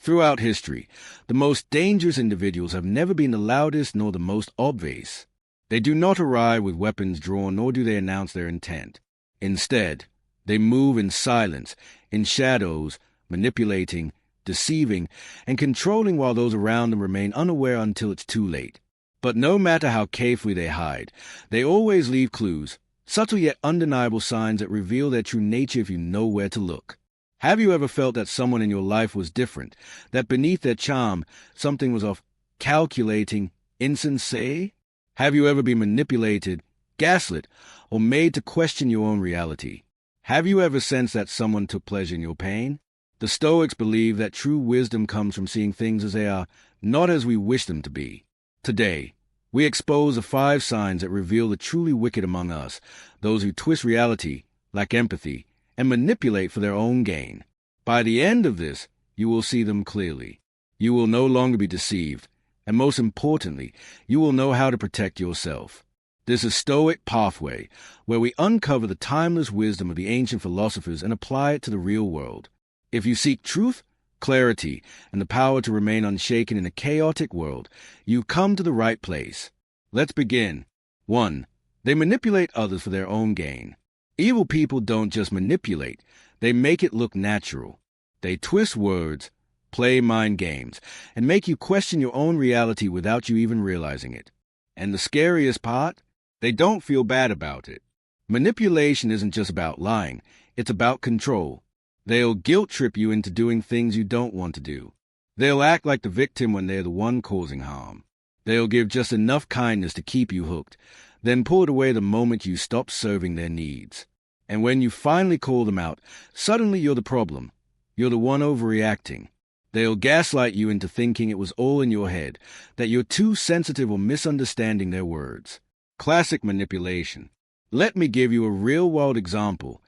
Throughout history, the most dangerous individuals have never been the loudest nor the most obvious. They do not arrive with weapons drawn, nor do they announce their intent. Instead, they move in silence, in shadows, manipulating, deceiving, and controlling while those around them remain unaware until it's too late. But no matter how carefully they hide, they always leave clues, subtle yet undeniable signs that reveal their true nature if you know where to look. Have you ever felt that someone in your life was different, that beneath their charm, something was off, calculating, insensate? Have you ever been manipulated, gaslit, or made to question your own reality? Have you ever sensed that someone took pleasure in your pain? The Stoics believe that true wisdom comes from seeing things as they are, not as we wish them to be. Today, we expose the 5 signs that reveal the truly wicked among us, those who twist reality, lack empathy, and manipulate for their own gain. By the end of this, you will see them clearly. You will no longer be deceived, and most importantly, you will know how to protect yourself. This is Stoic Pathway, where we uncover the timeless wisdom of the ancient philosophers and apply it to the real world. If you seek truth, clarity, and the power to remain unshaken in a chaotic world, you come to the right place. Let's begin. 1. They manipulate others for their own gain. Evil people don't just manipulate, they make it look natural. They twist words, play mind games, and make you question your own reality without you even realizing it. And the scariest part? They don't feel bad about it. Manipulation isn't just about lying, it's about control. They'll guilt-trip you into doing things you don't want to do. They'll act like the victim when they're the one causing harm. They'll give just enough kindness to keep you hooked, then pull it away the moment you stop serving their needs. And when you finally call them out, suddenly you're the problem. You're the one overreacting. They'll gaslight you into thinking it was all in your head, that you're too sensitive or misunderstanding their words. Classic manipulation. Let me give you a real-world example.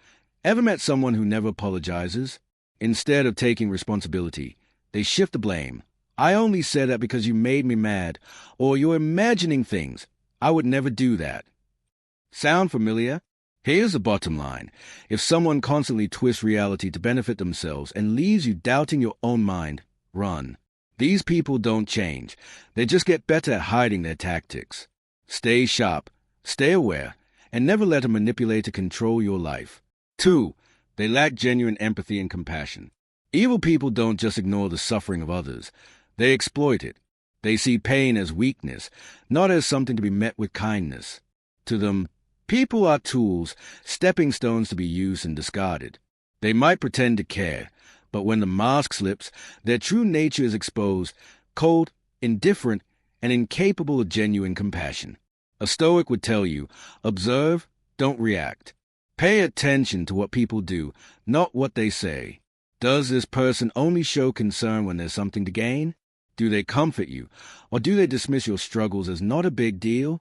Ever met someone who never apologizes? Instead of taking responsibility, they shift the blame. I only said that because you made me mad, or you're imagining things. I would never do that. Sound familiar? Here's the bottom line. If someone constantly twists reality to benefit themselves and leaves you doubting your own mind, run. These people don't change. They just get better at hiding their tactics. Stay sharp, stay aware, and never let a manipulator control your life. 2. They lack genuine empathy and compassion. Evil people don't just ignore the suffering of others. They exploit it. They see pain as weakness, not as something to be met with kindness. To them, people are tools, stepping stones to be used and discarded. They might pretend to care, but when the mask slips, their true nature is exposed, cold, indifferent, and incapable of genuine compassion. A Stoic would tell you, observe, don't react. Pay attention to what people do, not what they say. Does this person only show concern when there's something to gain? Do they comfort you, or do they dismiss your struggles as not a big deal?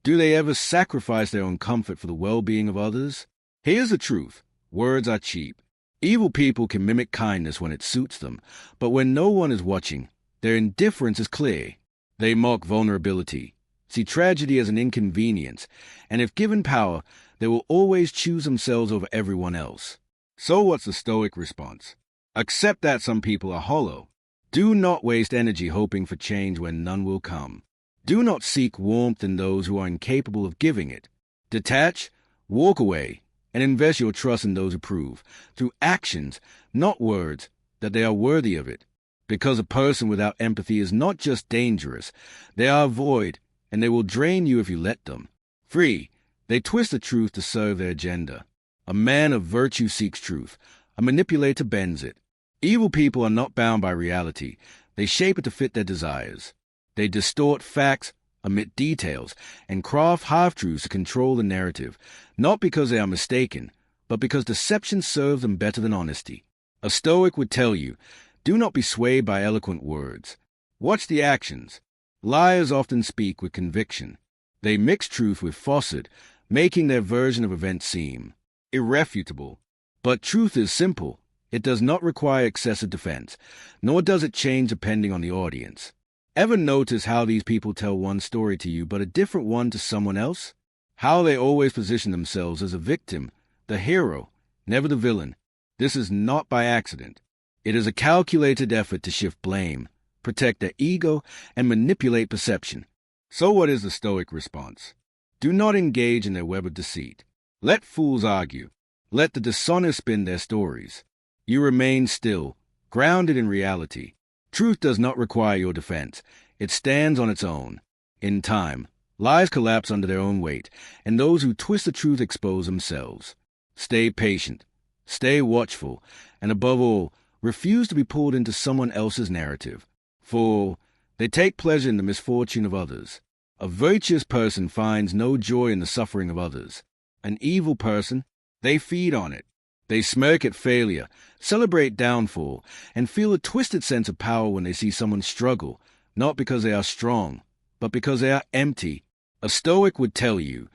Do they ever sacrifice their own comfort for the well-being of others? Here's the truth. Words are cheap. Evil people can mimic kindness when it suits them, but when no one is watching, their indifference is clear. They mock vulnerability, see tragedy as an inconvenience, and if given power, they will always choose themselves over everyone else. So what's the Stoic response? Accept that some people are hollow. Do not waste energy hoping for change when none will come. Do not seek warmth in those who are incapable of giving it. Detach, walk away, and invest your trust in those who prove, through actions, not words, that they are worthy of it. Because a person without empathy is not just dangerous, they are a void, and they will drain you if you let them. 3. They twist the truth to serve their agenda. A man of virtue seeks truth. A manipulator bends it. Evil people are not bound by reality. They shape it to fit their desires. They distort facts, omit details, and craft half-truths to control the narrative, not because they are mistaken, but because deception serves them better than honesty. A Stoic would tell you, do not be swayed by eloquent words. Watch the actions. Liars often speak with conviction. They mix truth with falsehood, making their version of events seem irrefutable. But truth is simple. It does not require excessive defense, nor does it change depending on the audience. Ever notice how these people tell one story to you but a different one to someone else? How they always position themselves as a victim, the hero, never the villain. This is not by accident. It is a calculated effort to shift blame, protect their ego, and manipulate perception. So what is the Stoic response? Do not engage in their web of deceit. Let fools argue. Let the dishonest spin their stories. You remain still, grounded in reality. Truth does not require your defense. It stands on its own. In time, lies collapse under their own weight, and those who twist the truth expose themselves. Stay patient. Stay watchful. And above all, refuse to be pulled into someone else's narrative. For they take pleasure in the misfortune of others. A virtuous person finds no joy in the suffering of others. An evil person, they feed on it. They smirk at failure, celebrate downfall, and feel a twisted sense of power when they see someone struggle, not because they are strong, but because they are empty. A Stoic would tell you,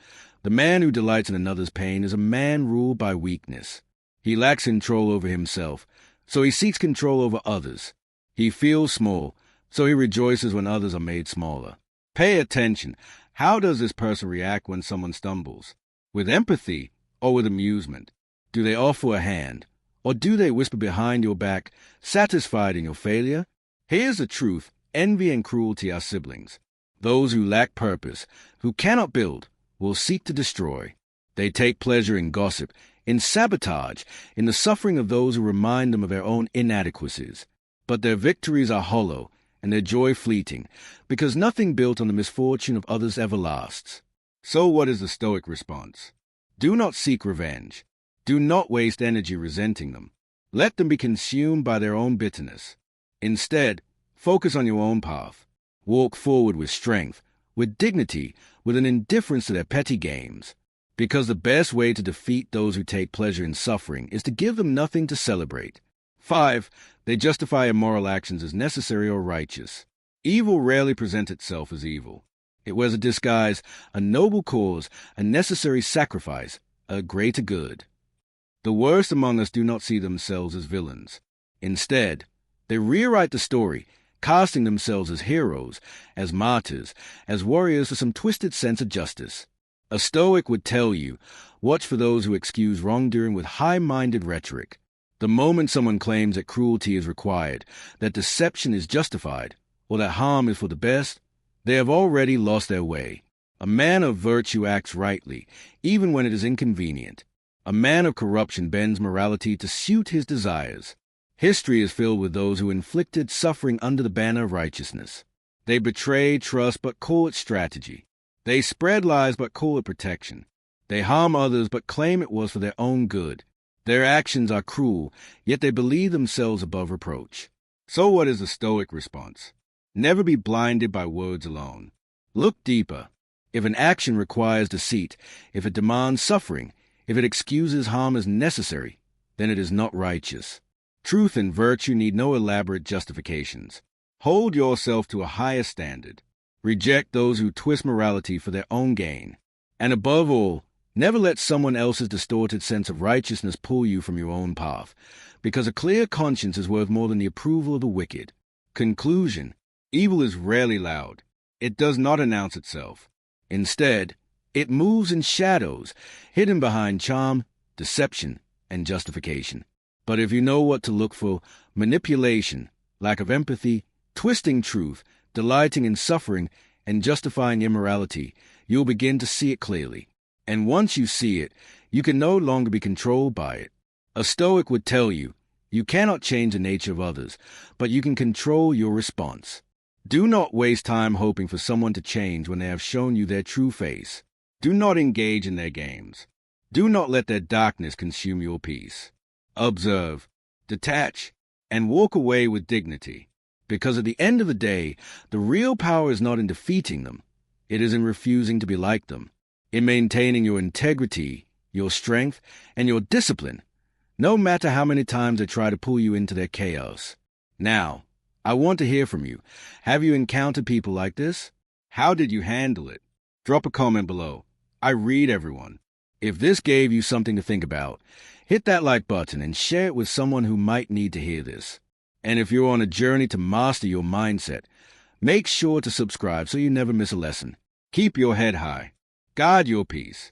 the man who delights in another's pain is a man ruled by weakness. He lacks control over himself, so he seeks control over others. He feels small, so he rejoices when others are made smaller. Pay attention. How does this person react when someone stumbles? With empathy or with amusement? Do they offer a hand? Or do they whisper behind your back, satisfied in your failure? Here's the truth. Envy and cruelty are siblings. Those who lack purpose, who cannot build, will seek to destroy. They take pleasure in gossip, in sabotage, in the suffering of those who remind them of their own inadequacies. But their victories are hollow, and their joy fleeting, because nothing built on the misfortune of others ever lasts. So what is the Stoic response? Do not seek revenge. Do not waste energy resenting them. Let them be consumed by their own bitterness. Instead, focus on your own path. Walk forward with strength, with dignity, with an indifference to their petty games. Because the best way to defeat those who take pleasure in suffering is to give them nothing to celebrate. 5. They justify immoral actions as necessary or righteous. Evil rarely presents itself as evil. It wears a disguise, a noble cause, a necessary sacrifice, a greater good. The worst among us do not see themselves as villains. Instead, they rewrite the story, casting themselves as heroes, as martyrs, as warriors for some twisted sense of justice. A Stoic would tell you, watch for those who excuse wrongdoing with high-minded rhetoric. The moment someone claims that cruelty is required, that deception is justified, or that harm is for the best, they have already lost their way. A man of virtue acts rightly, even when it is inconvenient. A man of corruption bends morality to suit his desires. History is filled with those who inflicted suffering under the banner of righteousness. They betray trust but call it strategy. They spread lies but call it protection. They harm others but claim it was for their own good. Their actions are cruel, yet they believe themselves above reproach. So what is the Stoic response? Never be blinded by words alone. Look deeper. If an action requires deceit, if it demands suffering, if it excuses harm as necessary, then it is not righteous. Truth and virtue need no elaborate justifications. Hold yourself to a higher standard. Reject those who twist morality for their own gain. And above all, never let someone else's distorted sense of righteousness pull you from your own path, because a clear conscience is worth more than the approval of the wicked. Conclusion: evil is rarely loud. It does not announce itself. Instead, it moves in shadows, hidden behind charm, deception, and justification. But if you know what to look for, manipulation, lack of empathy, twisting truth, delighting in suffering, and justifying immorality, you'll begin to see it clearly. And once you see it, you can no longer be controlled by it. A Stoic would tell you, you cannot change the nature of others, but you can control your response. Do not waste time hoping for someone to change when they have shown you their true face. Do not engage in their games. Do not let their darkness consume your peace. Observe, detach, and walk away with dignity. Because at the end of the day, the real power is not in defeating them. It is in refusing to be like them, in maintaining your integrity, your strength, and your discipline, no matter how many times they try to pull you into their chaos. Now, I want to hear from you. Have you encountered people like this? How did you handle it? Drop a comment below. I read everyone. If this gave you something to think about, hit that like button and share it with someone who might need to hear this. And if you're on a journey to master your mindset, make sure to subscribe so you never miss a lesson. Keep your head high. Guard your peace.